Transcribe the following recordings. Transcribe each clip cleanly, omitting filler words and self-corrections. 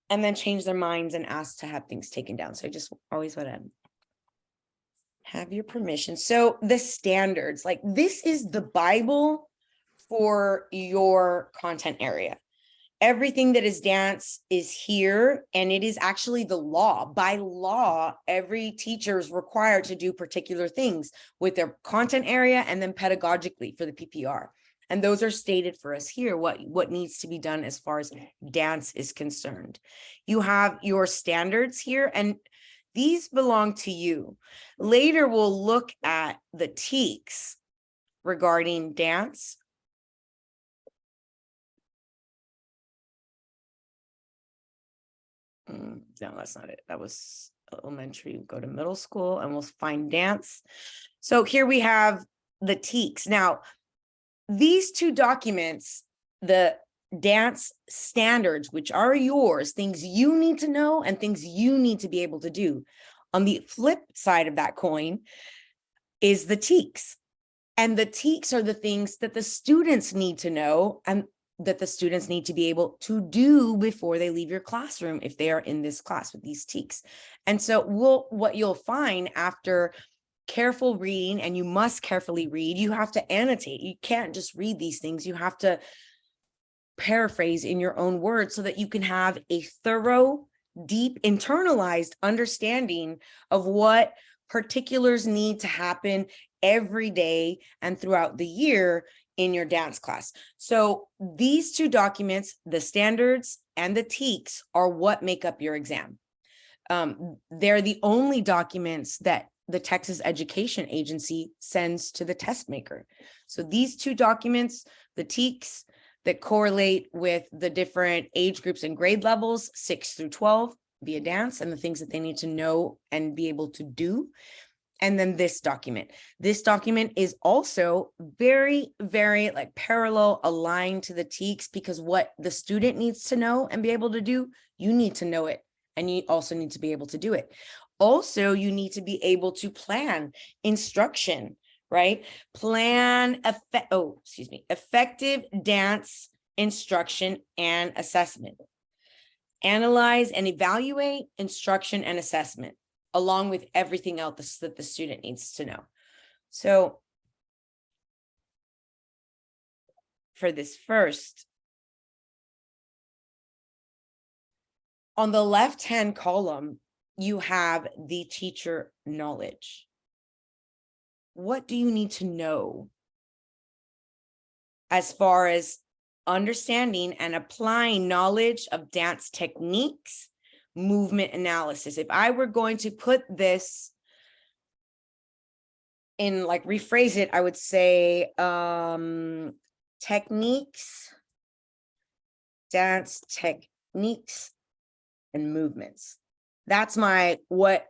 and then change their minds and ask to have things taken down. So I just always want to have your permission. So the standards, like this is the Bible for your content area. Everything that is dance is here, and it is actually the law. By law, every teacher is required to do particular things with their content area and then pedagogically for the PPR. And those are stated for us here, what needs to be done as far as dance is concerned. You have your standards here, and these belong to you. Later, we'll look at the TEXES regarding dance. No, that's not it. That was elementary. Go to middle school and we'll find dance. So here we have the TEXES. Now, these two documents, the dance standards, which are yours, things you need to know and things you need to be able to do. On the flip side of that coin is the TEXES. And the TEXES are the things that the students need to know and that the students need to be able to do before they leave your classroom if they are in this class with these TEXES. And so what you'll find after careful reading, and you must carefully read, you have to annotate. You can't just read these things. You have to paraphrase in your own words so that you can have a thorough, deep, internalized understanding of what particulars need to happen every day and throughout the year in your dance class. So these two documents, the standards and the TEXES, are what make up your exam. They're the only documents that the Texas Education Agency sends to the test maker. So these two documents, the TEXES that correlate with the different age groups and grade levels, 6 through 12 via dance, and the things that they need to know and be able to do. And then this document is also very, very like parallel, aligned to the TEXES, because what the student needs to know and be able to do, you need to know it. And you also need to be able to do it. Also, you need to be able to plan instruction, right? Effective dance instruction and assessment. Analyze and evaluate instruction and assessment, along with everything else that the student needs to know. So for this first, on the left-hand column, you have the teacher knowledge. What do you need to know as far as understanding and applying knowledge of dance techniques, movement analysis? If I were going to put this in, like, rephrase it, I would say techniques, dance techniques and movements. That's my what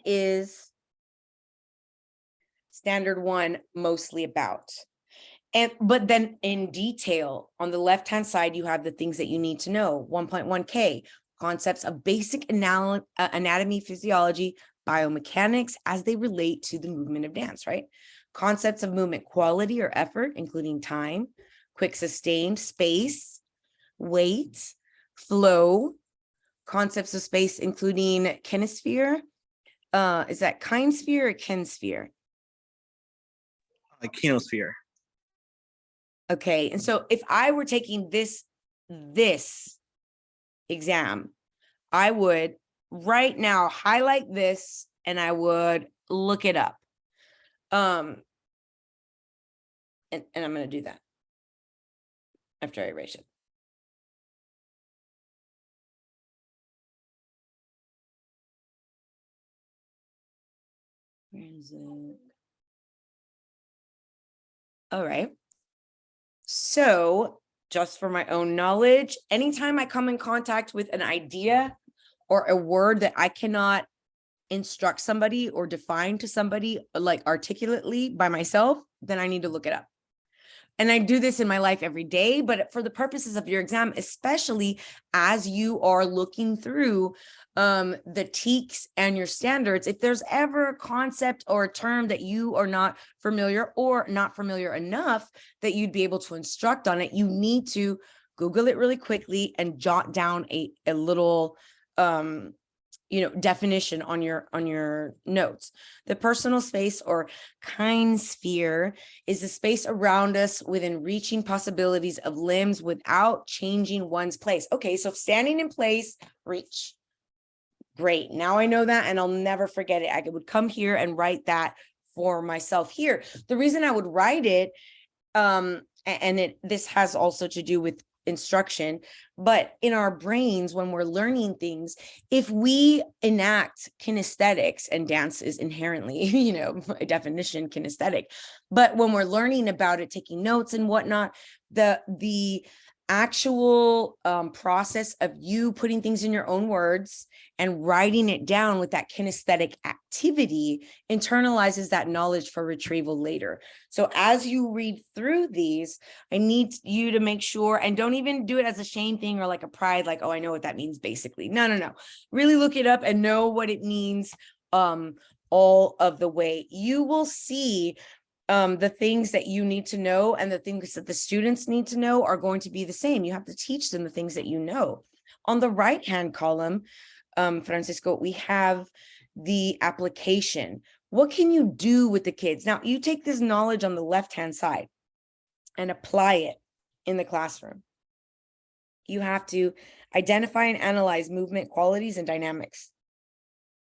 is standard one mostly about. But then in detail, on the left-hand side, you have the things that you need to know. 1.1K, concepts of basic anatomy, physiology, biomechanics as they relate to the movement of dance, right? Concepts of movement quality or effort, including time, quick sustained, space, weight, flow, concepts of space, including kinesphere. Is that kinesphere or kinsphere? Kinosphere. Okay, and so if I were taking this exam, I would right now highlight this and I would look it up. And I'm going to do that after I erase it. Where is it? All right. So just for my own knowledge, anytime I come in contact with an idea or a word that I cannot instruct somebody or define to somebody like articulately by myself, then I need to look it up. And I do this in my life every day, but for the purposes of your exam, especially as you are looking through the TEKS and your standards, if there's ever a concept or a term that you are not familiar or not familiar enough that you'd be able to instruct on it, you need to Google it really quickly and jot down a little definition on your notes. The personal space or kinesphere is the space around us within reaching possibilities of limbs without changing one's place. Okay, so standing in place, reach. Great. Now I know that, and I'll never forget it. I would come here and write that for myself here. The reason I would write it, this has also to do with instruction, but in our brains, when we're learning things, if we enact kinesthetics, and dance is inherently, by definition, kinesthetic, but when we're learning about it, taking notes and whatnot, the actual process of you putting things in your own words and writing it down with that kinesthetic activity internalizes that knowledge for retrieval later. So as you read through these, I need you to make sure, and don't even do it as a shame thing or like a pride, like, oh, I know what that means basically. No. Really look it up and know what it means all of the way. You will see the things that you need to know and the things that the students need to know are going to be the same. You have to teach them the things that you know. On the right-hand column, Francisco, we have the application. What can you do with the kids? Now, you take this knowledge on the left-hand side and apply it in the classroom. You have to identify and analyze movement qualities and dynamics.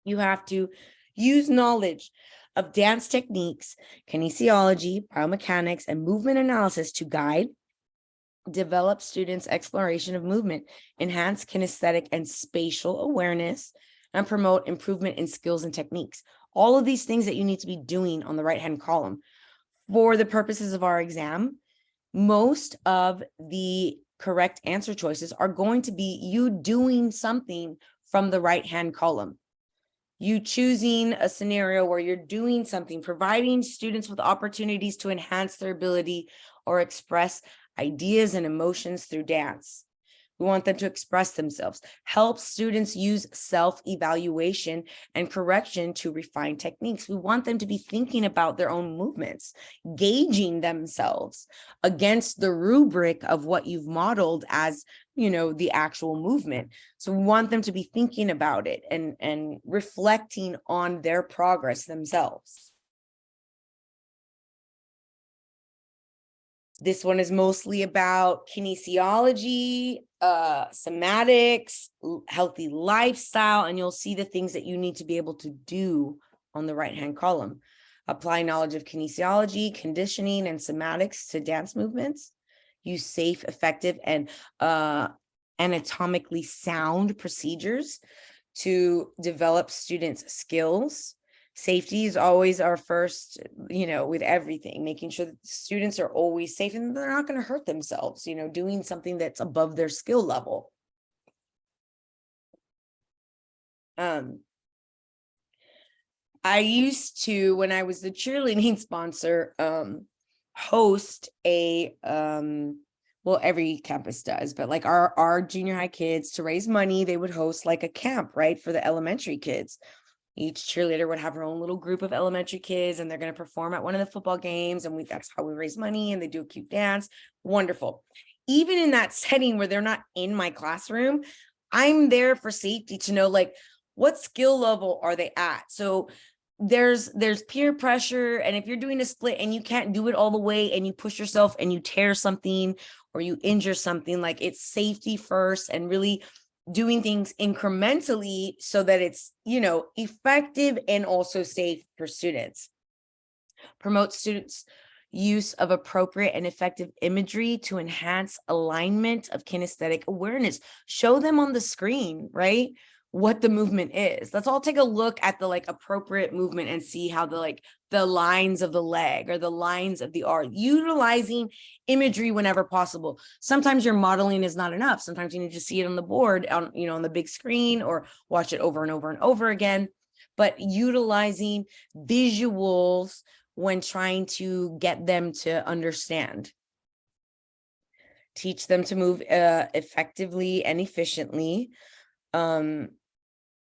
You have to use knowledge of dance techniques, kinesiology, biomechanics, and movement analysis to guide, develop students' exploration of movement, enhance kinesthetic and spatial awareness, and promote improvement in skills and techniques. All of these things that you need to be doing on the right-hand column. For the purposes of our exam, most of the correct answer choices are going to be you doing something from the right-hand column. You choosing a scenario where you're doing something, providing students with opportunities to enhance their ability or express ideas and emotions through dance. We want them to express themselves, help students use self-evaluation and correction to refine techniques. We want them to be thinking about their own movements, gauging themselves against the rubric of what you've modeled as, the actual movement. So we want them to be thinking about it and reflecting on their progress themselves. This one is mostly about kinesiology, somatics, healthy lifestyle, and you'll see the things that you need to be able to do on the right-hand column. Apply knowledge of kinesiology, conditioning, and somatics to dance movements. Use safe, effective, and anatomically sound procedures to develop students' skills. Safety is always our first, with everything, making sure that students are always safe and they're not going to hurt themselves, doing something that's above their skill level. I used to, when I was the cheerleading sponsor, host a, well, every campus does, but like our junior high kids, to raise money, they would host like a camp, right, for the elementary kids. Each cheerleader would have her own little group of elementary kids, and they're going to perform at one of the football games. And that's how we raise money, and they do a cute dance. Wonderful. Even in that setting where they're not in my classroom, I'm there for safety to know, like, what skill level are they at? So there's peer pressure. And if you're doing a split and you can't do it all the way and you push yourself and you tear something or you injure something, like, it's safety first and really doing things incrementally so that it's, effective and also safe for students. Promote students' use of appropriate and effective imagery to enhance alignment of kinesthetic awareness. Show them on the screen, right, what the movement is. Let's all take a look at the appropriate movement and see how the lines of the leg or the lines of the arm, utilizing imagery whenever possible. Sometimes your modeling is not enough. Sometimes you need to see it on the board, on the big screen, or watch it over and over and over again. But utilizing visuals when trying to get them to understand. teach them to move effectively and efficiently. And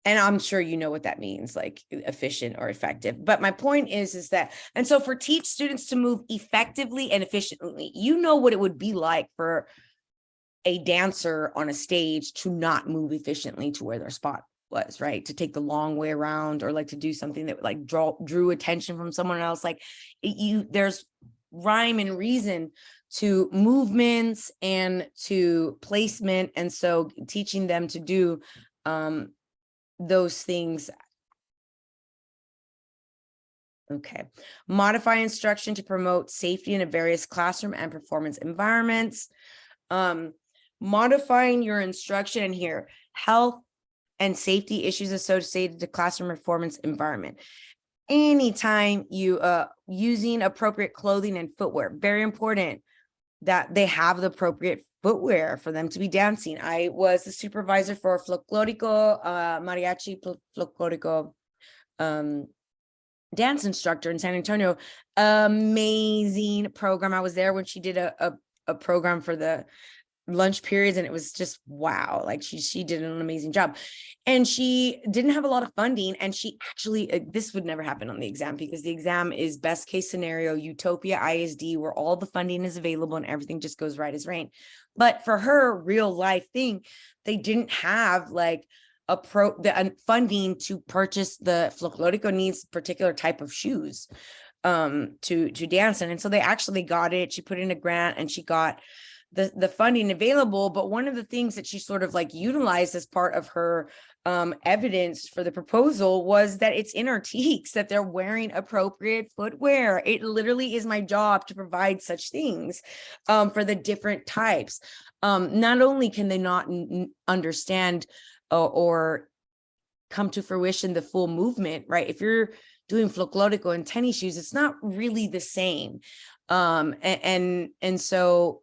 I'm sure you know what that means, like efficient or effective. But my point is that, and so for teach students to move effectively and efficiently, you know what it would be like for a dancer on a stage to not move efficiently to where their spot was, right? To take the long way around, or like to do something that like drew attention from someone else. Like there's rhyme and reason to movements and to placement. And so teaching them to do those things. Okay. Modify instruction to promote safety in a various classroom and performance environments. Modifying your instruction, and here, health and safety issues associated to classroom performance environment. Anytime you using appropriate clothing and footwear, very important that they have the appropriate footwear for them to be dancing. I was the supervisor for folklorico, mariachi folklorico dance instructor in San Antonio. Amazing program. I was there when she did a program for the lunch periods, and it was just wow. Like she did an amazing job, and she didn't have a lot of funding, and she actually this would never happen on the exam, because the exam is best case scenario utopia ISD, where all the funding is available and everything just goes right as rain. But for her real life thing, they didn't have like the funding to purchase. The folklorico needs particular type of shoes to dance in, and so they actually got it. She put in a grant and she got the funding available. But one of the things that she sort of like utilized as part of her evidence for the proposal was that it's in our TEKS that they're wearing appropriate footwear. It literally is my job to provide such things for the different types. Not only can they not understand or come to fruition the full movement, right? If you're doing folklorico and tennis shoes, it's not really the same. And so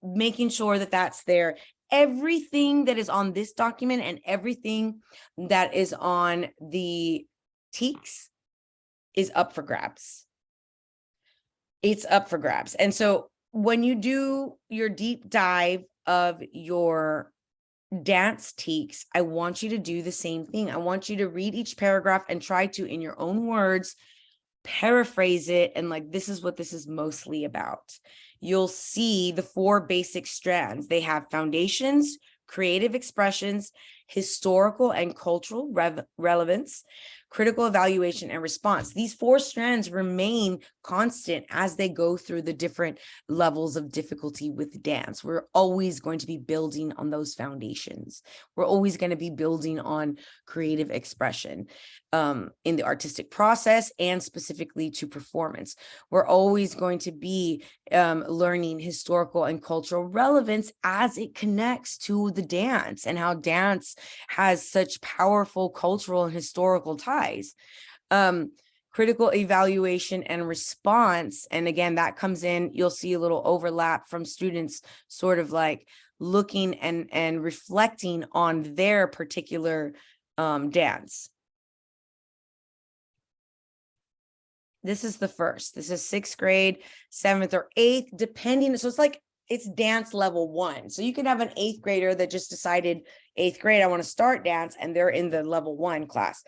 making sure that that's there. Everything that is on this document and everything that is on the TEKS is up for grabs. It's up for grabs. And so when you do your deep dive of your dance TEKS, I want you to do the same thing. I want you to read each paragraph and try to, in your own words, paraphrase it. And like, this is what this is mostly about. You'll see the 4 basic strands. They have foundations, creative expressions, historical and cultural relevance, critical evaluation, and response. These 4 strands remain constant as they go through the different levels of difficulty with dance. We're always going to be building on those foundations. We're always going to be building on creative expression in the artistic process and specifically to performance. We're always going to be learning historical and cultural relevance as it connects to the dance and how dance has such powerful cultural and historical ties. Critical evaluation and response. And again, that comes in, you'll see a little overlap from students sort of like looking and reflecting on their particular dance. This is the first. This is 6th grade, 7th or 8th, depending. So it's like, it's dance level 1. So you can have an 8th grader that just decided 8th grade, I want to start dance, and they're in the level 1 class.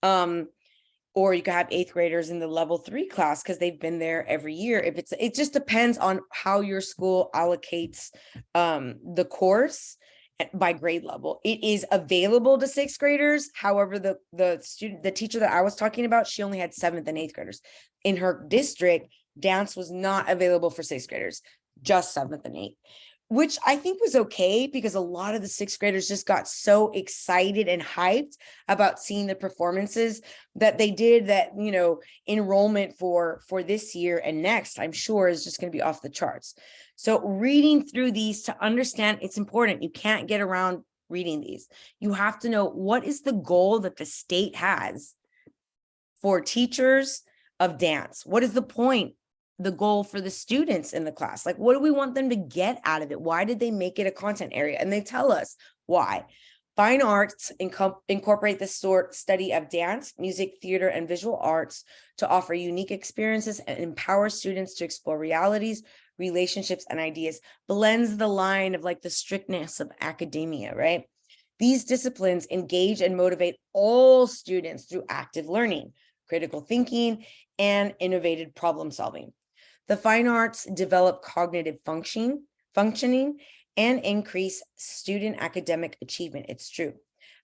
Or you could have 8th graders in the level 3 class because they've been there every year. It just depends on how your school allocates the course by grade level. It is available to 6th graders. However, the teacher that I was talking about, she only had 7th and 8th graders. In her district, dance was not available for 6th graders, just 7th and 8th, which I think was okay because a lot of the 6th graders just got so excited and hyped about seeing the performances that they did that, you know, enrollment for this year and next, I'm sure, is just going to be off the charts. So reading through these to understand, it's important. You can't get around reading these. You have to know what is the goal that the state has for teachers of dance. What is the point? The goal for the students in the class? Like, what do we want them to get out of it? Why did they make it a content area? And they tell us why. Fine arts incorporate the study of dance, music, theater, and visual arts to offer unique experiences and empower students to explore realities relationships, and ideas, blends the line of like the strictness of academia, right? These disciplines engage and motivate all students through active learning, critical thinking, and innovative problem solving. The fine arts develop cognitive functioning and increase student academic achievement. It's true.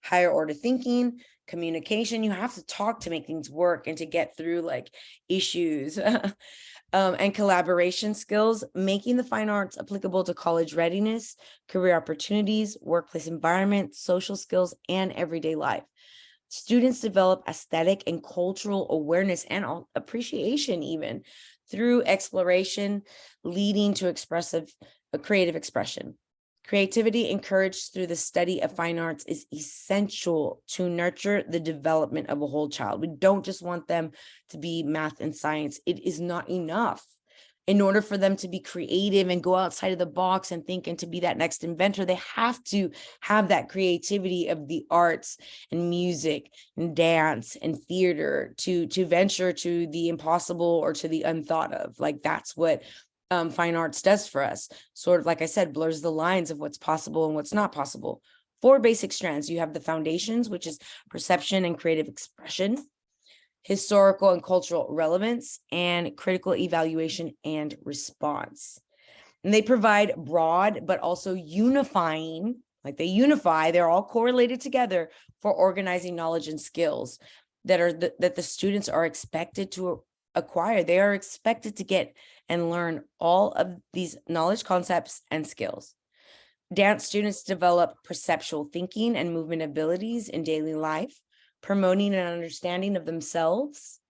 Higher order thinking, communication, you have to talk to make things work and to get through like issues. And collaboration skills, making the fine arts applicable to college readiness, career opportunities, workplace environment, social skills, and everyday life. Students develop aesthetic and cultural awareness and appreciation even through exploration, leading to creative expression. Creativity encouraged through the study of fine arts is essential to nurture the development of a whole child. We don't just want them to be math and science. It is not enough. In order for them to be creative and go outside of the box and think and to be that next inventor, they have to have that creativity of the arts and music and dance and theater to venture to the impossible or to the unthought of. Like that's what fine arts does for us. Sort of, like I said, blurs the lines of what's possible and what's not possible. 4 basic strands. You have the foundations, which is perception and creative expression, historical and cultural relevance, and critical evaluation and response. And they provide broad, but also unifying, like they unify, they're all correlated together for organizing knowledge and skills that the students are expected to acquire. They are expected to get and learn all of these knowledge, concepts, and skills. Dance students develop perceptual thinking and movement abilities in daily life, promoting an understanding of themselves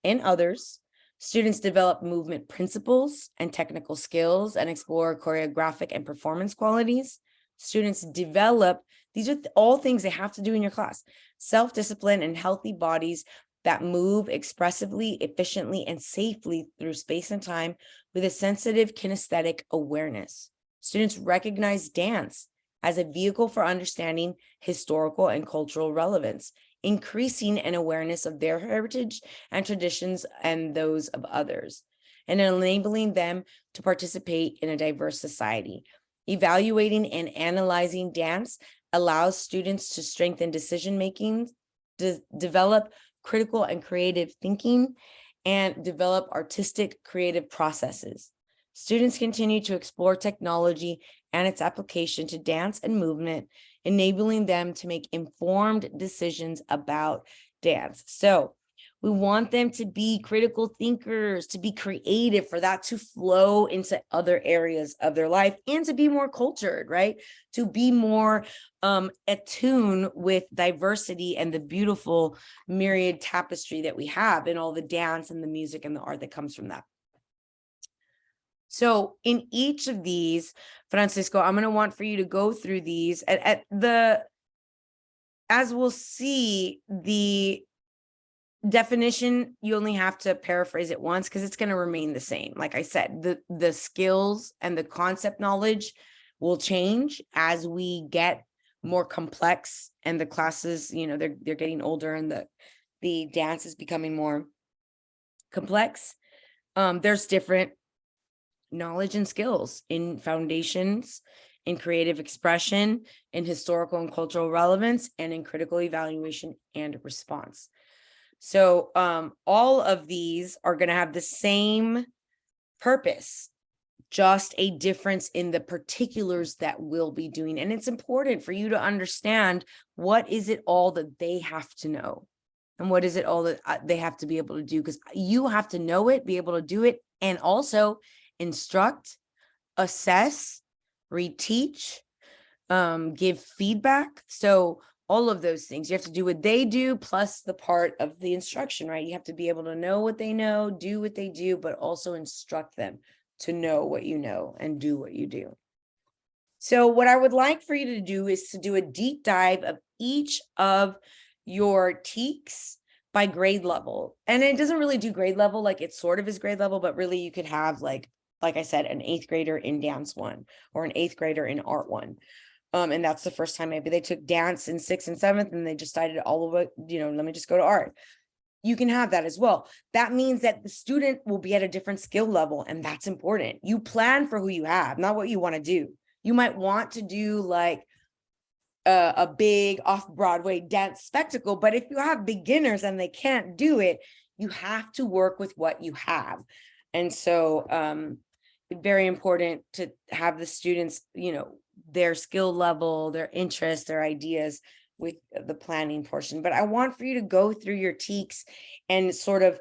and others. Students develop movement principles and technical skills and explore choreographic and performance qualities. Students develop, these are all things they have to do in your class, self-discipline and healthy bodies that move expressively, efficiently, and safely through space and time with a sensitive kinesthetic awareness. Students recognize dance as a vehicle for understanding historical and cultural relevance, increasing an awareness of their heritage and traditions and those of others, and enabling them to participate in a diverse society. Evaluating and analyzing dance allows students to strengthen decision-making, develop critical and creative thinking, and develop artistic creative processes. Students continue to explore technology and its application to dance and movement, enabling them to make informed decisions about dance. So we want them to be critical thinkers, to be creative, for that to flow into other areas of their life, and to be more cultured, right? To be more attuned with diversity and the beautiful myriad tapestry that we have in all the dance and the music and the art that comes from that. So in each of these, Francisco, I'm going to want for you to go through these as we'll see, the definition, you only have to paraphrase it once because it's going to remain the same. Like I said, the skills and the concept knowledge will change as we get more complex and the classes, they're getting older and the dance is becoming more complex. There's different knowledge and skills in foundations, in creative expression, in historical and cultural relevance, and in critical evaluation and response. So all of these are going to have the same purpose, just a difference in the particulars that we'll be doing. And it's important for you to understand what is it all that they have to know, and what is it all that they have to be able to do, because you have to know it, be able to do it, and also instruct, assess, reteach, give feedback. So all of those things, you have to do what they do, plus the part of the instruction, right? You have to be able to know what they know, do what they do, but also instruct them to know what you know and do what you do. So what I would like for you to do is to do a deep dive of each of your TEKS by grade level. And it doesn't really do grade level, like it sort of is grade level, but really you could have like I said, an 8th grader in dance 1 or an 8th grader in art 1. And that's the first time maybe they took dance in 6th and 7th and they decided all of it, let me just go to art. you can have that as well. That means that the student will be at a different skill level, and that's important. You plan for who you have, not what you want to do. You might want to do like a big off-Broadway dance spectacle, but if you have beginners and they can't do it, you have to work with what you have. And so very important to have the students, you know, their skill level, their interests, their ideas with the planning portion. But I want for you to go through your TEKS and sort of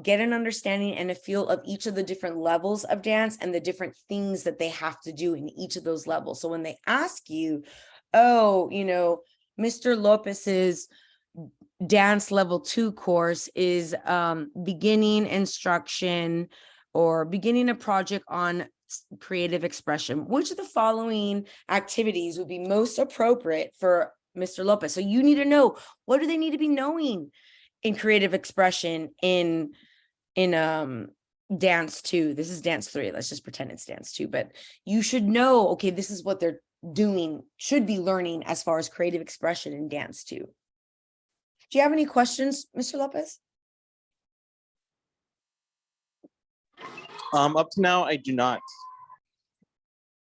get an understanding and a feel of each of the different levels of dance and the different things that they have to do in each of those levels. So when they ask you, oh, you know, Mr. Lopez's dance level 2 course is beginning instruction or beginning a project on creative expression, which of the following activities would be most appropriate for Mr. Lopez? So you need to know, what do they need to be knowing in creative expression in dance 2? This is dance 3. Let's just pretend it's dance 2, but you should know, okay, this is what they're doing, should be learning as far as creative expression in dance 2. Do you have any questions, Mr. Lopez? Up to now, I do not.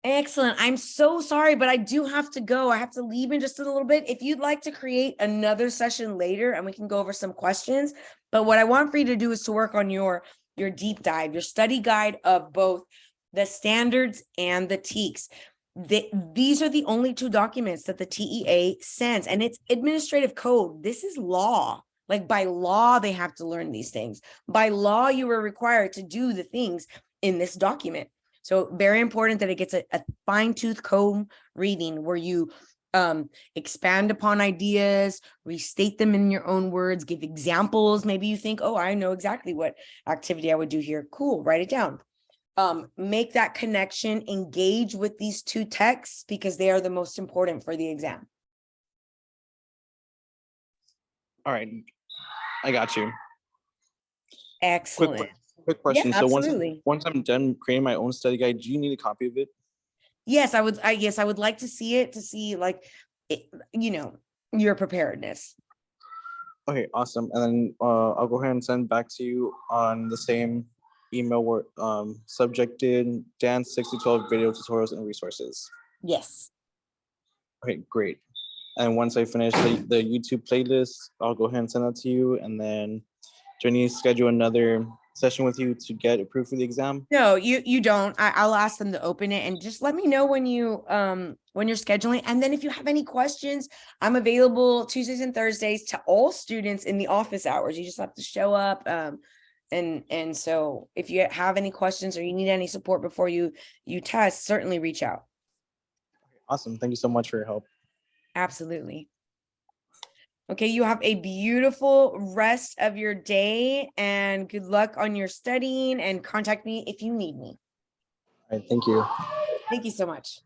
Excellent. I'm so sorry, but I do have to go. I have to leave in just a little bit. If you'd like to create another session later and we can go over some questions, but what I want for you to do is to work on your deep dive, your study guide of both the standards and the TEKS. These are the only 2 documents that the TEA sends, and it's administrative code. This is law. Like by law, they have to learn these things. By law, you are required to do the things in this document. So very important that it gets a fine-tooth comb reading where you expand upon ideas, restate them in your own words, give examples. Maybe you think, oh, I know exactly what activity I would do here. Cool, write it down. Make that connection, engage with these 2 texts because they are the most important for the exam. All right, I got you. Excellent. Quick question. Yeah, So absolutely. once I'm done creating my own study guide, do you need a copy of it? Yes, I would. Yes, I would like to see it, to see like, you know, your preparedness. Okay, awesome. And then I'll go ahead and send back to you on the same email where subjected dance 6 to 12 video tutorials and resources. Yes. Okay, great. And once I finish the YouTube playlist, I'll go ahead and send that to you. And then do I need to schedule another session with you to get approved for the exam? No, you don't. I'll ask them to open it and just let me know when you're scheduling. And then if you have any questions, I'm available Tuesdays and Thursdays to all students in the office hours. You just have to show up. And so if you have any questions or you need any support before you test, certainly reach out. Awesome. Thank you so much for your help. Absolutely. Okay, you have a beautiful rest of your day and good luck on your studying, and contact me if you need me. All right, thank you. Thank you so much.